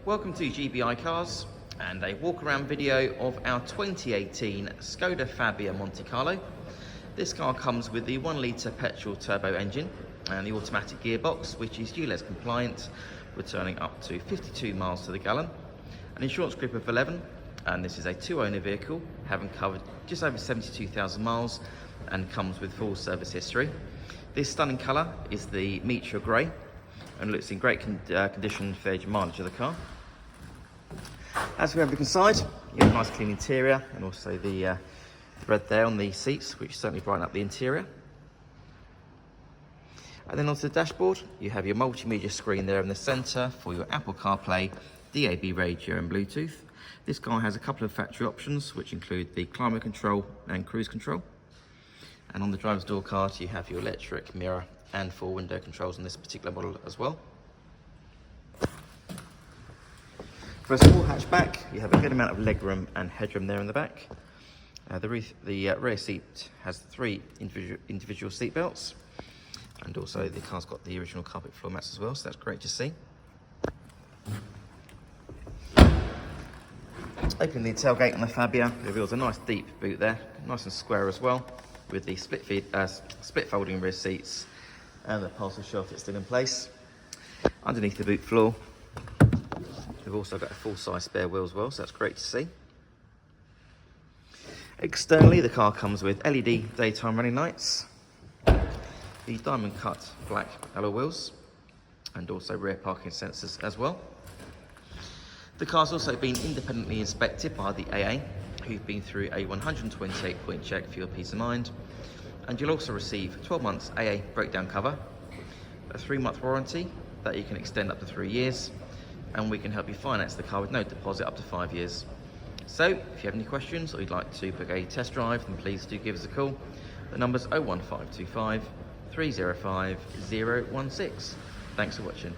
Welcome to GBI Cars and a walk around video of our 2018 Skoda Fabia Monte Carlo. This car comes with the 1 litre petrol turbo engine and the automatic gearbox, which is ULEZ compliant, returning up to 52 miles to the gallon. An insurance grip of 11, and this is a 2-owner vehicle, having covered just over 72,000 miles and comes with full service history. This stunning colour is the Meteor grey and looks in great condition for the mileage of the car. As we have a look inside, you have a nice clean interior and also the red there on the seats, which certainly brighten up the interior. And then onto the dashboard, you have your multimedia screen there in the centre for your Apple Carplay, DAB radio and Bluetooth. This car has a couple of factory options, which include the climate control and cruise control. And on the driver's door card, you have your electric mirror and 4 window controls on this particular model as well. For a small hatchback, you have a good amount of legroom and headroom there in the back. The rear seat has 3 individual seat belts, and also the car's got the original carpet floor mats as well, so that's great to see. Opening the tailgate on the Fabia reveals a nice deep boot there, nice and square as well, with the split folding rear seats and the parcel shelf that's still in place. Underneath the boot floor, we've also got a full-size spare wheel as well, so that's great to see. Externally, the car comes with LED daytime running lights, the diamond cut black alloy wheels, and also rear parking sensors as well. The car's also been independently inspected by the AA, who've been through a 128-point check for your peace of mind. And you'll also receive 12 months AA breakdown cover, a 3-month warranty that you can extend up to 3 years, and we can help you finance the car with no deposit up to 5 years. So, if you have any questions or you'd like to book a test drive, then please do give us a call. The number's 01525 305 016. Thanks for watching.